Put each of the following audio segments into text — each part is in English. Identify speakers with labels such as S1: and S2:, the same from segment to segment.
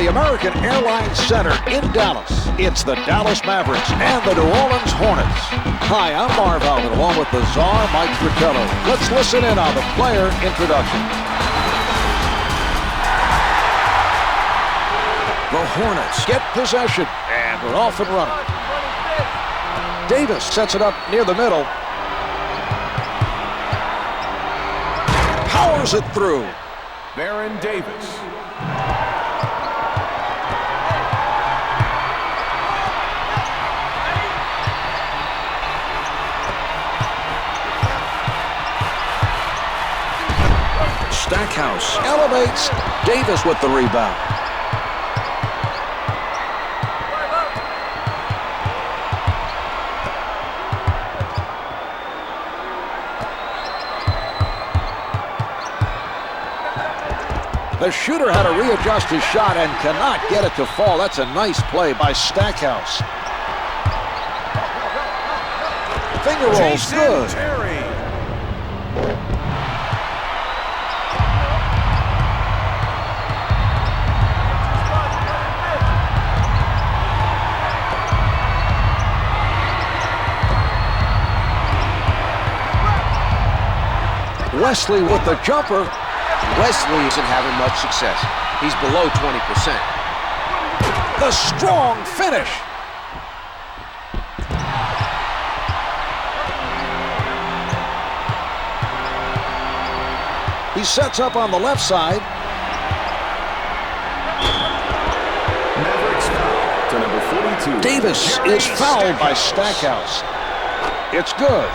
S1: the American Airlines Center in Dallas, it's the Dallas Mavericks and the New Orleans Hornets. Hi, I'm Marv Alvin, along with the czar, Mike Fratello. Let's listen in on the player introduction. The Hornets get possession, and we're off and running. Davis sets it up near the middle. Powers it through.
S2: Baron Davis.
S1: Stackhouse elevates. Davis with the rebound. The shooter had to readjust his shot and cannot get it to fall. That's a nice play by Stackhouse. Finger rolls good.
S2: Terry.
S1: Wesley with the jumper.
S3: Wesley isn't having much success. He's below 20%.
S1: The strong finish. He sets up on the left side.
S2: Mavericks foul to number 42.
S1: Davis is fouled by Stackhouse. It's good.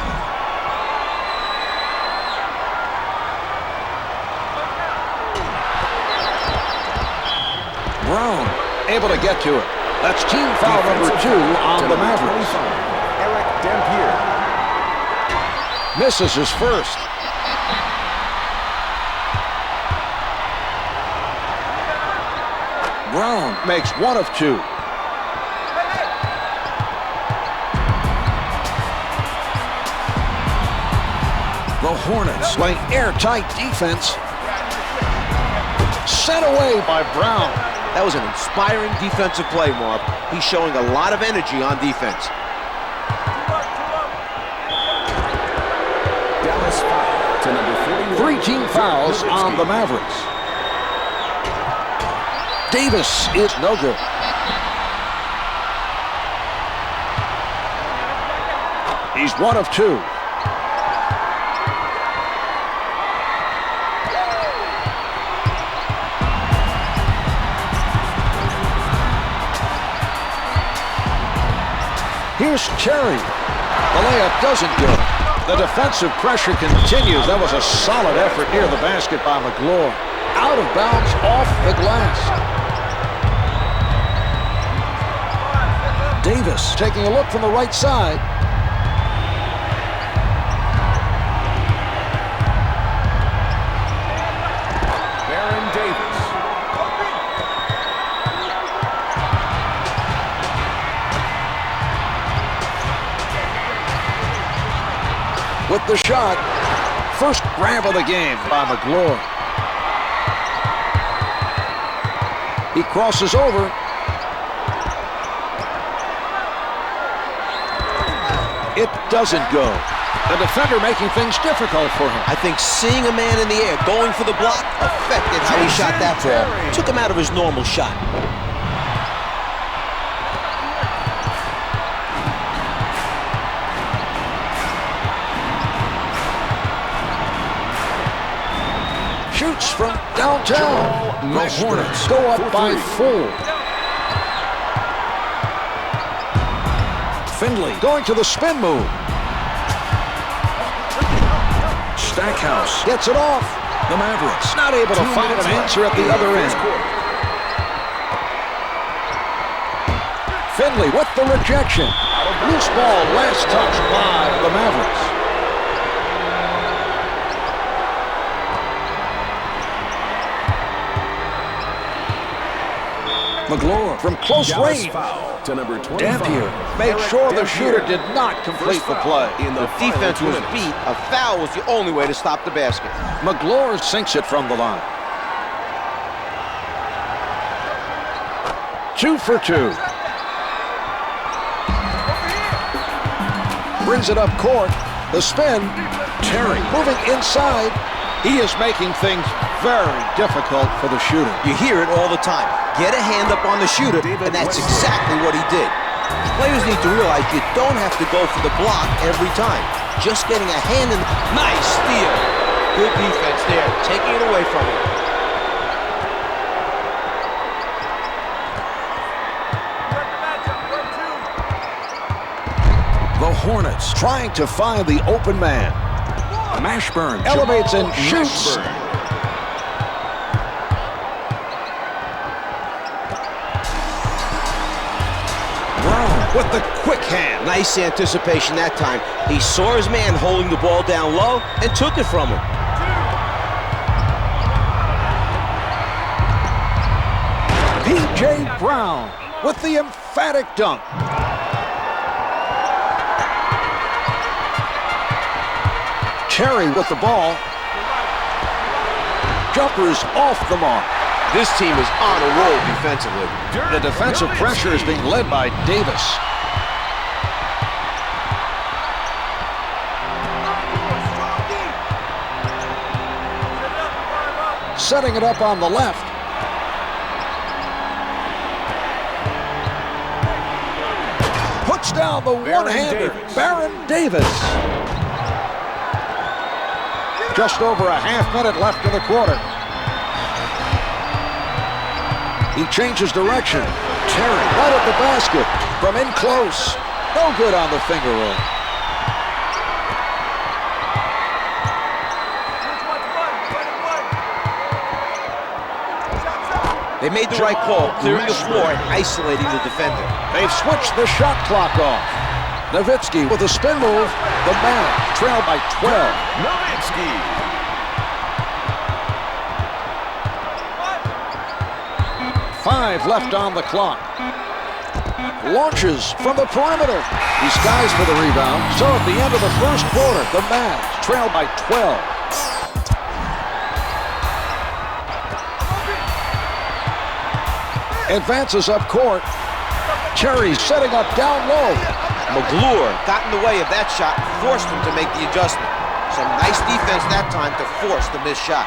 S1: Brown able to get to it. That's team foul number 2 on the Mavericks.
S2: Eric Dampier.
S1: Misses his first. Brown makes 1 of 2. The Hornets playing airtight defense. Sent away by Brown.
S3: That was an inspiring defensive play, Marv. He's showing a lot of energy on defense.
S2: Dallas foul to number 41.
S1: 3 team fouls on the Mavericks. Davis is no good. He's 1 of 2. Here's Terry. The layup doesn't go. The defensive pressure continues. That was a solid effort near the basket by McGlure. Out of bounds off the glass. Davis taking a look from the right side.
S2: Baron Davis.
S1: With the shot. First grab of the game by McGlure. He crosses over. It doesn't go. The defender making things difficult for him.
S3: I think seeing a man in the air going for the block affected how he shot that ball. Took him out of his normal shot.
S1: Shoots from downtown. The Hornets go up by 4. Finley going to the spin move. Stackhouse gets it off. The Mavericks not able to find an answer at the other end. Finley with the rejection. Loose ball, last touch by the Mavericks. McGlure from close range.
S2: To number 25.
S1: Dampier made sure the shooter did not complete the play.
S3: The defense was beat. A foul was the only way to stop the basket.
S1: McGlure sinks it from the line. 2 for 2. Brings it up court. The spin. Terry moving inside. He is making things very difficult for the shooter.
S3: You hear it all the time. Get a hand up on the shooter, and that's exactly what he did. Players need to realize you don't have to go for the block every time. Just getting a hand in. Nice steal. Good defense there, taking it away from him.
S1: The Hornets trying to find the open man. Mashburn elevates and shoots. Brown with the quick hand.
S3: Nice anticipation that time. He saw his man holding the ball down low and took it from him.
S1: P.J. Brown with the emphatic dunk. Terry with the ball. Jumpers off the mark.
S3: This team is on a roll defensively.
S1: The defensive pressure is being led by Davis. Setting it up on the left. Puts down the one-hander. Baron Davis. Just over a half minute left in the quarter. He changes direction. Terry right at the basket. From in close. No good on the finger roll.
S3: They made the right call, clearing the floor and isolating the defender.
S1: They've switched the shot clock off. Nowitzki with a spin move. The Mavs trail by 12.
S2: Nowitzki.
S1: 5 left on the clock. Launches from the perimeter. He skies for the rebound. So at the end of the first quarter, the Mavs trail by 12. Advances up court. Terry setting up down low.
S3: McGlure got in the way of that shot and forced him to make the adjustment. Some nice defense that time to force the missed shot.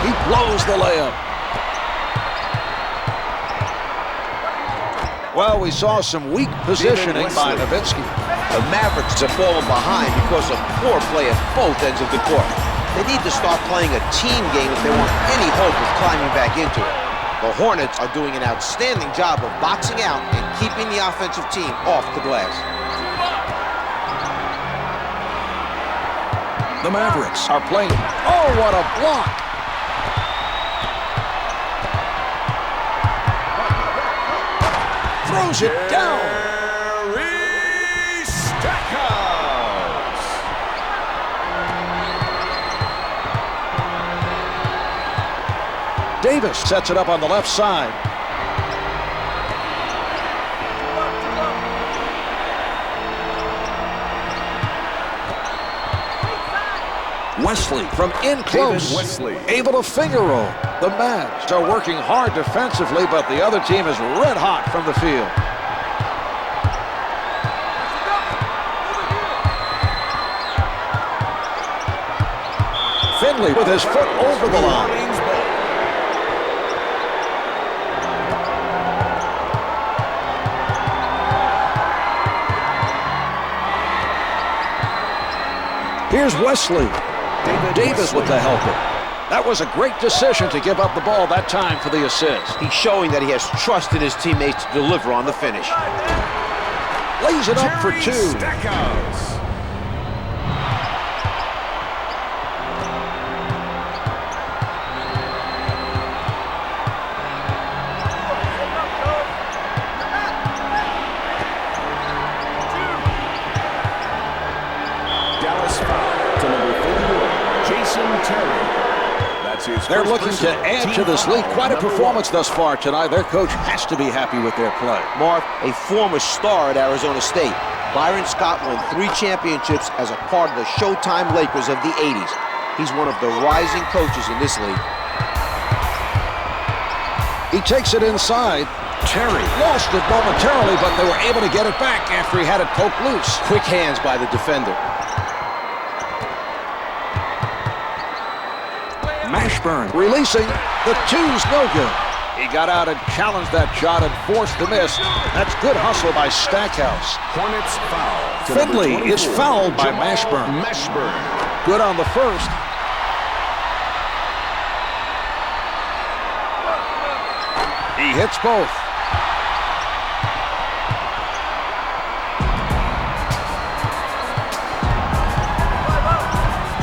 S1: He blows the layup. Well, we saw some weak positioning by Nowitzki.
S3: The Mavericks have fallen behind because of poor play at both ends of the court. They need to start playing a team game if they want any hope of climbing back into it. The Hornets are doing an outstanding job of boxing out and keeping the offensive team off the glass.
S1: The Mavericks are playing. Oh, what a block! Throws it down.
S2: Jerry Stackhouse.
S1: Davis sets it up on the left side. Wesley from in close.
S2: Wesley.
S1: Able to finger roll. The Mavs are working hard defensively, but the other team is red hot from the field. Finley with his foot over the line. Here's Wesley. Davis with the helper. That was a great decision to give up the ball that time for the assist.
S3: He's showing that he has trust in his teammates to deliver on the finish.
S1: Lays it up for 2.
S2: Stackhouse. Dallas foul to number 41, Jason Terry. That's his
S1: They're
S2: first
S1: looking to
S2: personal
S1: add
S2: team
S1: to this lead.
S2: foul.
S1: Quite a
S2: Number
S1: performance
S2: 1.
S1: thus far tonight. Their coach has to be happy with their play.
S3: Marv, a former star at Arizona State. Byron Scott won 3 championships as a part of the Showtime Lakers of the 80s. He's one of the rising coaches in this league.
S1: He takes it inside. Terry lost it momentarily, but they were able to get it back after he had it poked loose.
S3: Quick hands by the defender.
S1: Mashburn releasing. The two's no good. He got out and challenged that shot and forced the miss. That's good hustle by Stackhouse.
S2: Hornets foul. to
S1: Finley
S2: number
S1: is
S2: 24,
S1: fouled by
S2: Jamal
S1: Mashburn.
S2: Mashburn.
S1: Good on the first. He hits both.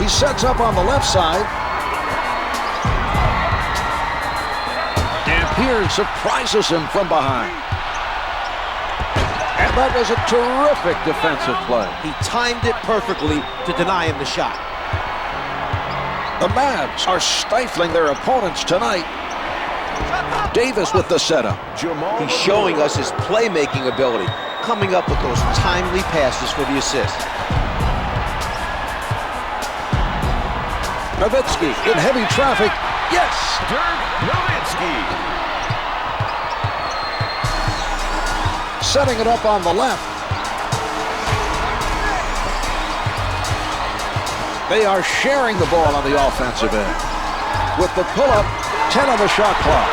S1: He sets up on the left side. Dampier surprises him from behind. And that was a terrific defensive play.
S3: He timed it perfectly to deny him the shot.
S1: The Mavs are stifling their opponents tonight. Davis with the setup.
S3: He's showing us his playmaking ability, coming up with those timely passes for the assist.
S1: Nowitzki in heavy traffic. Yes!
S2: Dirk Nowitzki.
S1: Setting it up on the left. They are sharing the ball on the offensive end. With the pull-up, 10 on the shot clock.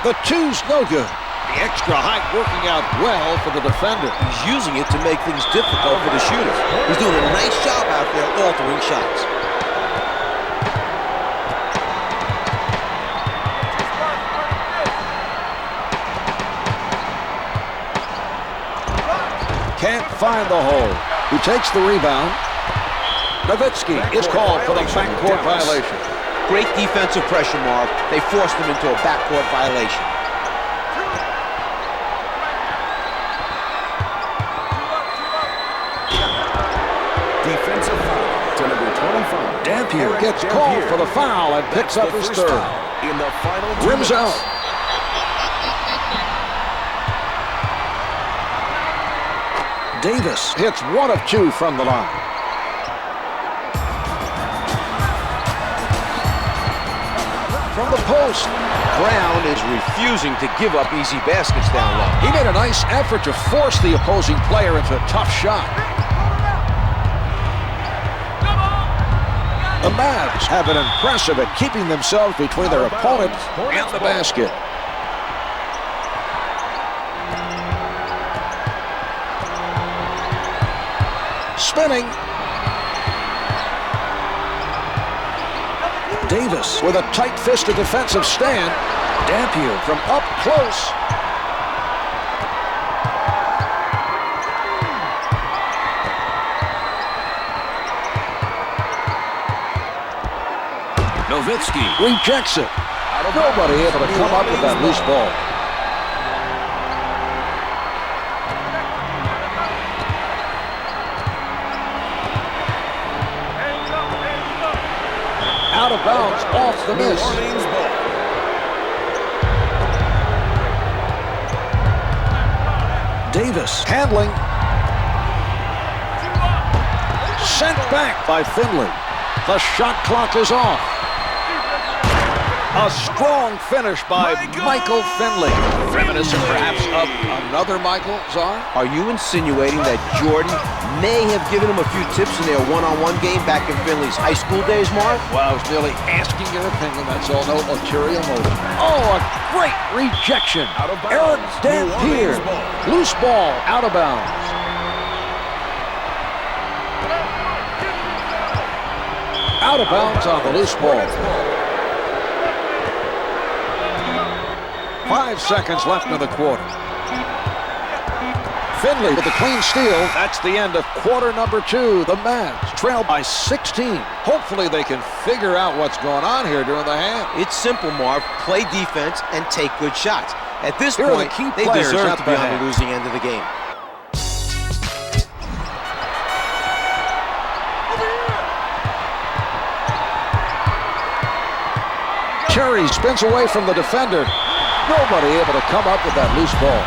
S1: The two's no good. The extra height working out well for the defender.
S3: He's using it to make things difficult for the shooter. He's doing a nice job out there altering shots.
S1: Can't find the hole. He takes the rebound. Nowitzki is called for the backcourt violation.
S3: Great defensive pressure, Marv. They forced him into a backcourt violation.
S2: Defensive foul to number 25.
S1: Dampier gets called for the foul and picks up his third.
S2: In the final 2
S1: Rims
S2: minutes.
S1: out. Davis hits 1 of 2 from the line. From the post.
S3: Brown is refusing to give up easy baskets down low.
S1: He made a nice effort to force the opposing player into a tough shot. The Mavs have been impressive at keeping themselves between their opponent and the basket. Spinning. Davis with a tight-fisted defensive stand. Dampier from up close. Nowitzki rejects it. Nobody able to come up with that loose ball. Out of bounds, off the miss. Davis handling. Sent back by Finley. The shot clock is off. A strong finish by Michael Finley. Reminiscent perhaps of another Michael, Czar?
S3: Are you insinuating that Jordan may have given him a few tips in their one-on-one game back in Finley's high school days, Mark?
S1: Well, I was merely asking your opinion. That's all. No ulterior motive. Oh, a great rejection. Eric Dampier. Loose ball, out of bounds. Out of bounds on the loose ball. 5 seconds left in the quarter. Finley with the clean steal. That's the end of quarter number 2. The Mavs trail by 16. Hopefully they can figure out what's going on here during the half.
S3: It's simple, Marv. Play defense and take good shots. At this
S1: Here are
S3: point,
S1: the key
S3: they
S1: players
S3: deserve
S1: at
S3: to
S1: the
S3: be on
S1: half.
S3: the losing end of the game.
S1: Terry spins away from the defender. Nobody able to come up with that loose ball.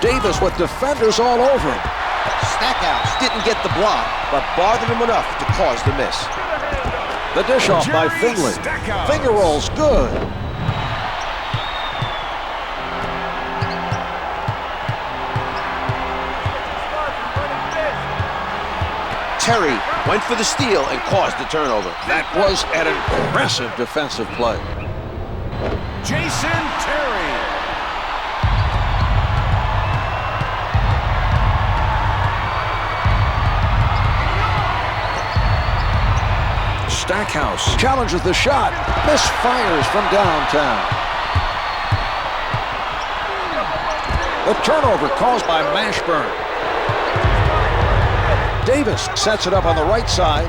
S1: Davis with defenders all over him.
S3: Stackhouse didn't get the block, but bothered him enough to cause the miss.
S1: The dish off by
S2: Jerry
S1: Finley.
S2: Stackhouse.
S1: Finger rolls good.
S3: Terry went for the steal and caused the turnover.
S1: That was an impressive defensive play.
S2: Jason Terry.
S1: Stackhouse challenges the shot. Misfires from downtown. The turnover caused by Mashburn. Davis sets it up on the right side.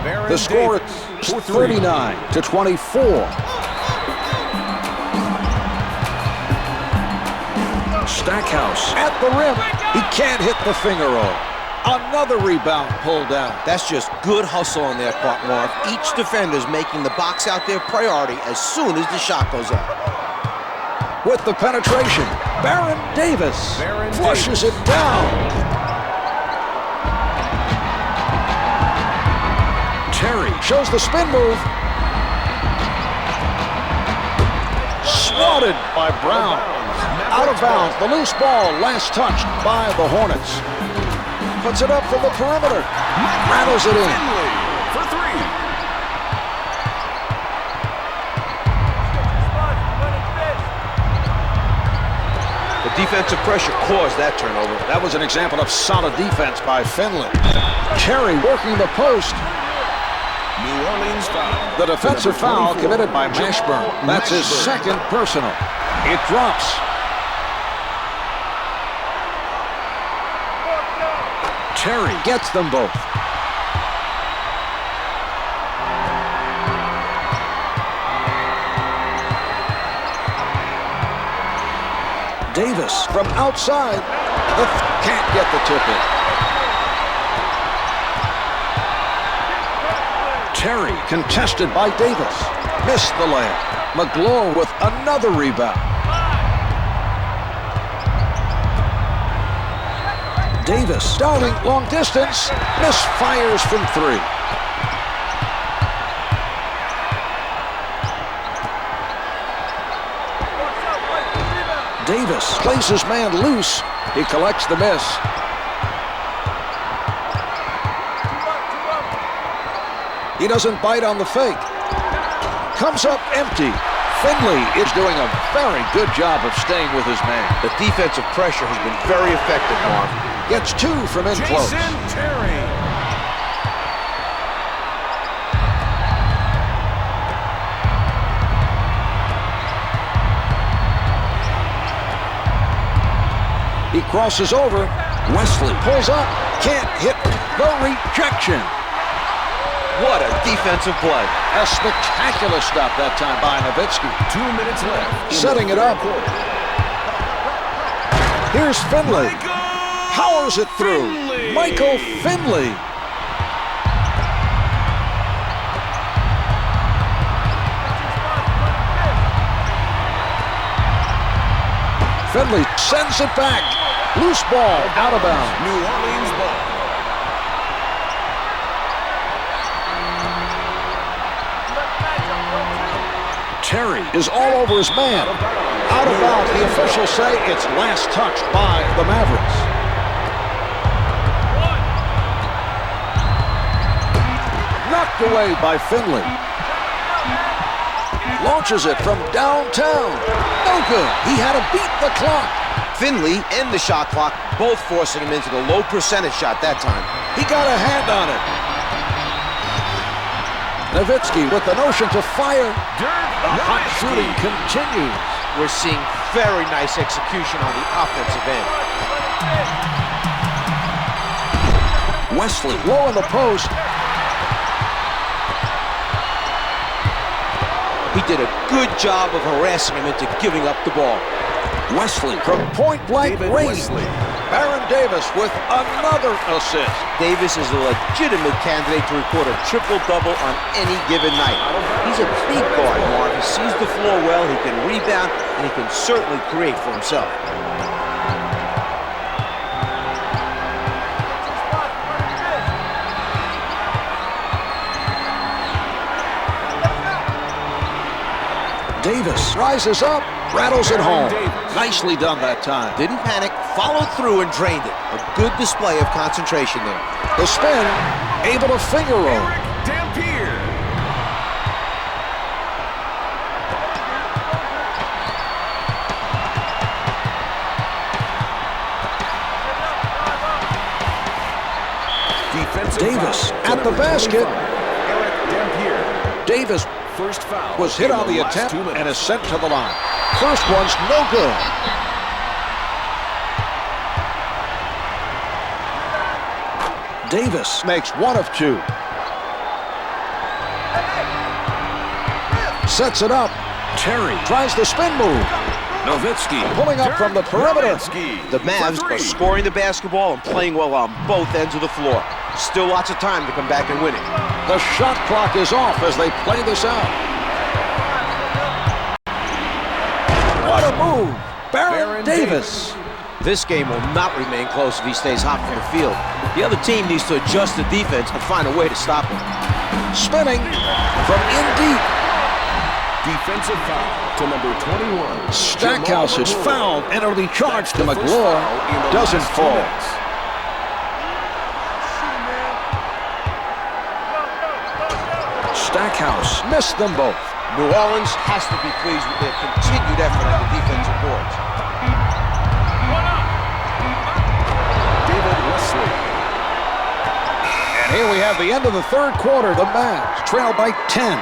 S2: Baron
S1: The score
S2: Davis
S1: is
S2: for three.
S1: 39-24. Stackhouse at the rim. He can't hit the finger roll. Another rebound pulled down.
S3: That's just good hustle on their part, Marv. Each defender's making the box out their priority as soon as the shot goes up.
S1: With the penetration, Baron Davis
S2: Baron
S1: flushes
S2: Davis.
S1: it down. Terry shows the spin move. Swatted by Brown. Out of bounds, the loose ball last touched by the Hornets. Puts it up from the perimeter. Rattles it in.
S2: Finley for three.
S3: The defensive pressure caused that turnover.
S1: That was an example of solid defense by Finley. Terry working the post.
S2: New Orleans foul.
S1: The defensive
S2: To number
S1: foul
S2: 24,
S1: committed by Mashburn. That's his
S2: Mashburn.
S1: second personal. It drops. Terry gets them both. Davis from outside. Can't get the tip in. Terry contested by Davis. Missed the layup. McGlow with another rebound. Davis darting long distance. Misfires from three. Davis plays his man loose. He collects the miss. He doesn't bite on the fake. Comes up empty. Finley is doing a very good job of staying with his man.
S3: The defensive pressure has been very effective, Marv.
S1: Gets two from in close.
S2: Jason Terry.
S1: He crosses over. Wesley pulls up. Can't hit. The rejection.
S3: What a defensive play.
S1: A spectacular stop that time by Nowitzki.
S2: 2 minutes left. in
S1: Setting
S2: the
S1: it up.
S2: third quarter.
S1: Here's Finley. Powers it through.
S2: Finley.
S1: Michael Finley. Finley sends it back. Loose ball out of bounds.
S2: New Orleans ball.
S1: Terry is all over his man. Out of bounds. The officials say it's last touched by the Mavericks. Knocked away by Finley. Launches it from downtown. No good. He had to beat the clock.
S3: Finley and the shot clock both forcing him into the low percentage shot that time.
S1: He got a hand on it. Nowitzki with the notion to fire. The hot shooting continues.
S3: We're seeing very nice execution on the offensive end.
S1: Wesley low in the post.
S3: He did a good job of harassing him into giving up the ball.
S1: Wesley from point-blank
S2: David
S1: range.
S2: Wesley.
S1: Baron Davis with another assist.
S3: Davis is a legitimate candidate to record a triple-double on any given night. He's a big guard, Marv. He sees the floor well, he can rebound, and he can certainly create for himself.
S1: Davis rises up, rattles it home. Nicely done that time.
S3: Didn't panic, followed through and drained it. A good display of concentration there.
S1: The spin, able to finger roll.
S2: Dampier.
S1: Davis at the basket.
S2: Eric Dampier.
S1: Davis
S2: First foul
S1: was hit
S2: in
S1: on the
S2: last
S1: attempt
S2: 2 minutes.
S1: and is sent to the line. First one's no good. Davis makes 1 of 2. Sets it up. Terry tries the spin move. Nowitzki pulling up from the perimeter.
S3: The Mavs are scoring the basketball and playing well on both ends of the floor. Still lots of time to come back and win it.
S1: The shot clock is off as they play this out. What a move. Baron Davis.
S3: This game will not remain close if he stays hot from the field. The other team needs to adjust the defense and find a way to stop him.
S1: Spinning from in deep.
S2: Defensive foul to number 21.
S1: Stackhouse is fouled and it'll be charged to McGlure. Doesn't fall. Stackhouse missed them both.
S3: New Orleans has to be pleased with their continued effort on the defensive boards.
S2: David Wesley.
S1: And here we have the end of the third quarter. The Mavs trail by 10.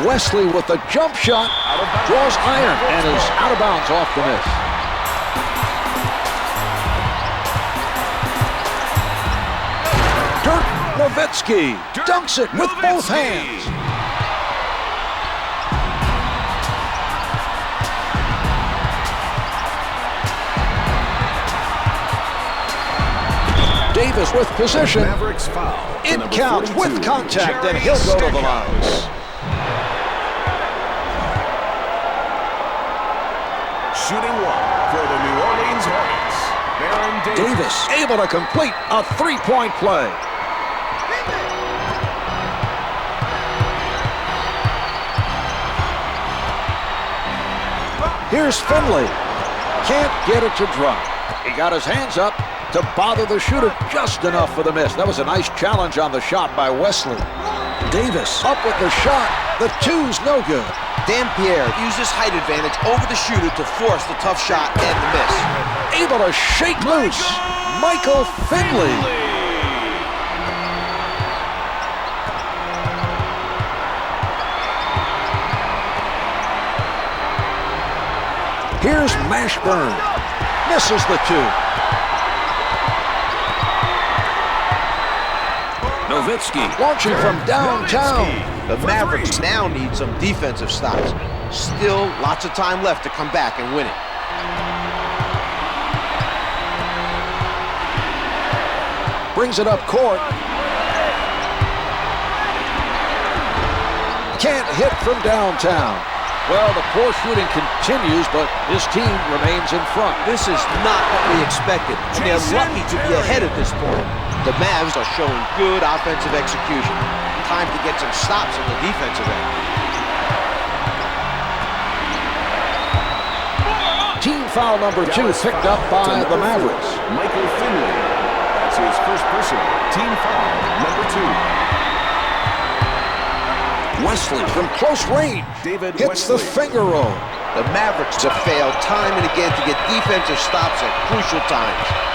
S1: Wesley with the jump shot, draws iron and is out of bounds off the miss. Dirk Nowitzki dunks it with both hands. Davis with position.
S2: Mavericks foul.
S1: It counts with contact and he'll go to the line.
S2: Shooting 1 for the New Orleans Hornets. Baron
S1: Davis able to complete a three-point play. Here's Finley. Can't get it to drop. He got his hands up to bother the shooter just enough for the miss. That was a nice challenge on the shot by Wesley. Davis up with the shot. The two's no good.
S3: Dampier uses height advantage over the shooter to force the tough shot and the miss.
S1: Able to shake loose. Michael Finley. Here's Mashburn. Misses the two. Nowitzki launching from downtown.
S3: The Mavericks now need some defensive stops. Still lots of time left to come back and win it.
S1: Brings it up court. Can't hit from downtown. Well, the poor shooting continues, but his team remains in front.
S3: This is not what we expected. They're lucky to be ahead at this point. The Mavs are showing good offensive execution. Time to get some stops on the defensive end.
S1: Team foul number 2 picked up by the Mavericks.
S2: Michael Finley. That's his first personal. Team foul number 2.
S1: Wesley from close range
S2: David
S1: hits
S2: Wesley.
S1: the finger roll.
S3: The Mavericks have failed time and again to get defensive stops at crucial times.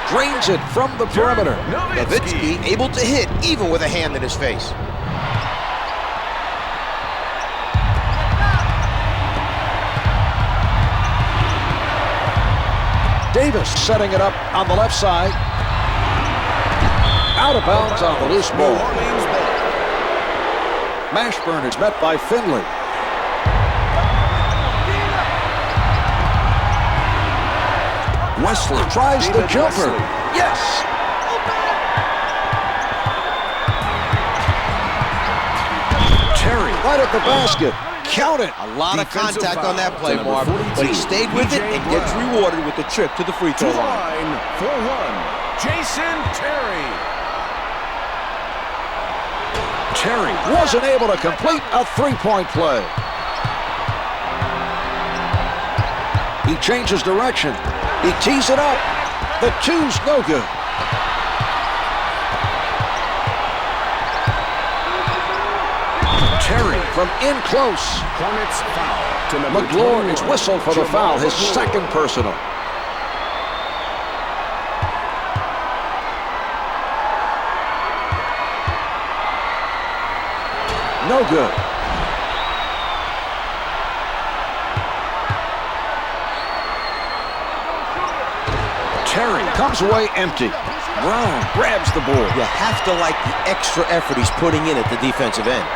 S1: Drains it from the perimeter.
S3: Nowitzki able to hit even with a hand in his face.
S1: Davis setting it up on the left side. Out of bounds on the loose
S2: New
S1: ball.
S2: Orleans ball.
S1: Mashburn is met by Finley. Wesley tries the
S2: David
S1: jumper.
S2: Wesley.
S1: Yes! Terry right at the basket. Count it.
S3: A lot of
S2: Defensive
S3: contact on that
S2: foul
S3: play,
S2: to number
S3: Marv, but he
S2: 42,
S3: stayed with it and gets
S2: Brown.
S3: rewarded with the trip to the free
S2: To
S3: throw
S2: the
S3: line.
S2: line for one, Jason Terry.
S1: Terry wasn't able to complete a three-point play. He changes direction. He tees it up. The two's no good. Terry from in close.
S2: Hornets foul to number
S1: McLaurin is
S2: 21,
S1: whistled for the
S2: Jamal
S1: foul, his
S2: McLaurin.
S1: second personal. No good. Terry comes away empty. Brown grabs the ball.
S3: You have to like the extra effort he's putting in at the defensive end.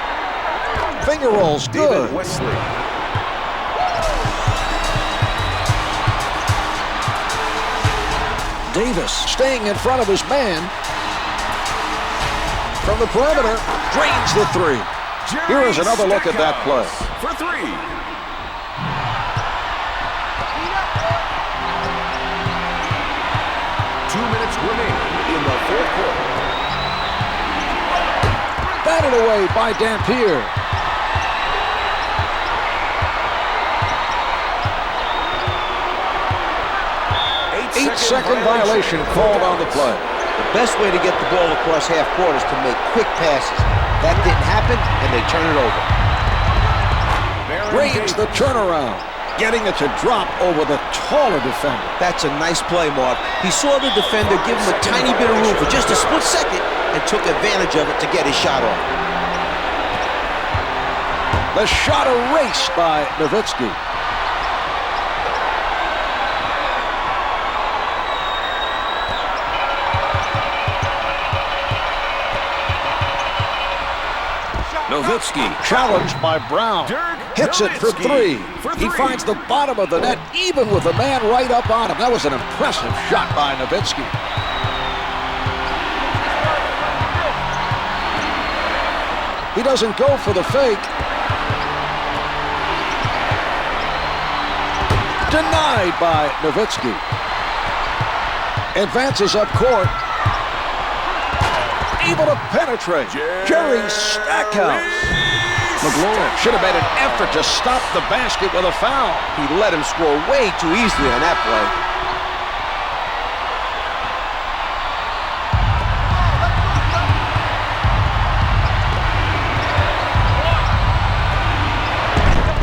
S1: Finger rolls, good.
S2: David Wesley.
S1: Davis staying in front of his man. From the perimeter, drains the three. Here is another look at that play.
S2: For three. Minutes remaining in the fourth quarter.
S1: Batted away by Dampier. 8-second violation called on the play.
S3: The best way to get the ball across half court is to make quick passes. That didn't happen, and they turn it over.
S1: Reigns the turnaround, getting it to drop over the taller defender.
S3: That's a nice play, Mark. He saw the defender give him a tiny bit of room for just a split second and took advantage of it to get his shot off.
S1: The shot erased by Nowitzki. Nowitzki challenged by Brown. Hits it for three. He finds the bottom of the net even with the man right up on him. That was an impressive shot by Nowitzki. He doesn't go for the fake. Denied by Nowitzki. Advances up court. Able to penetrate. Jerry Stackhouse. McLaurin should have made an effort to stop the basket with a foul.
S3: He let him score way too easily on that play.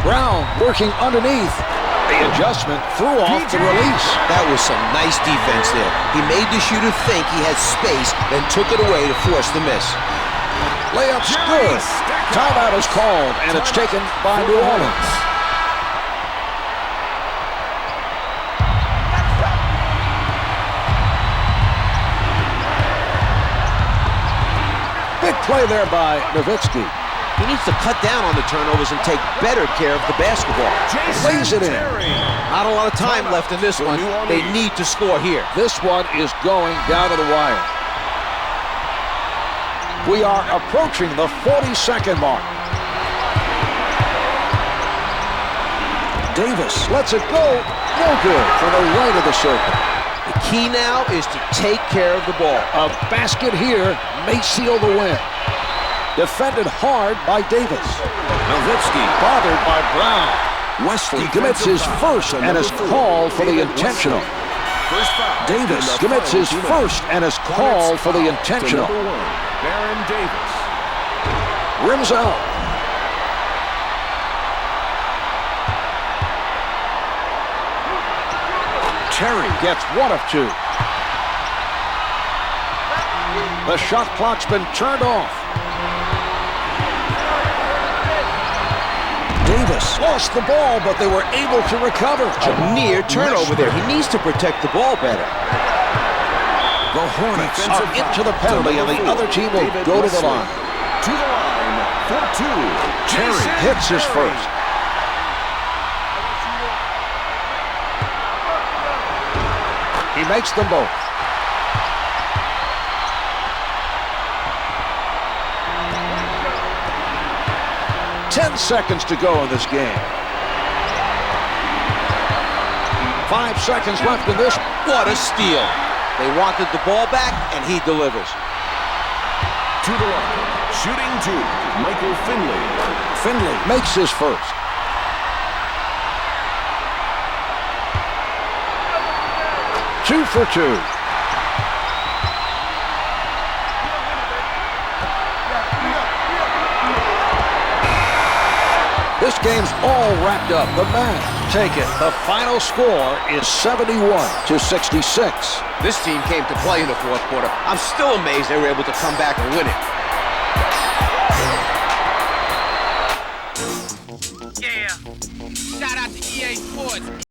S1: Brown working underneath. The adjustment threw off the release.
S3: That was some nice defense there. He made the shooter think he had space, then took it away to force the miss.
S1: Layup's good. Timeout is called, and it's taken by New Orleans. Big play there by Nowitzki.
S3: He needs to cut down on the turnovers and take better care of the basketball.
S1: Lays it in.
S3: Not a lot of time left in this one. They need to score here.
S1: This one is going down to the wire. We are approaching the 40-second mark. Davis lets it go. No good from the right of the circle.
S3: The key now is to take care of the ball.
S1: A basket here may seal the win. Defended hard by Davis. Nowitzki bothered by Brown. Wesley commits his first and is called for the intentional. Davis commits his first and is called for the intentional.
S2: Baron Davis.
S1: Rims out. Terry gets one of two. The shot clock's been turned off. Davis lost the ball, but they were able to recover.
S3: A near turnover there. He needs to protect the ball better.
S1: The Hornets are into the penalty, and the other team will go to the line.
S2: To the line for two.
S1: Terry hits his first. He makes them both. 10 seconds to go in this game. 5 seconds left in this.
S3: What a steal. They wanted the ball back, and he delivers.
S2: To the line, shooting two, Michael Finley.
S1: Finley makes his first. Two for two. This game's all wrapped up. The Mavs take it. The final score is 71-66.
S3: This team came to play in the fourth quarter. I'm still amazed they were able to come back and win it.
S4: Yeah. Shout out to EA Sports.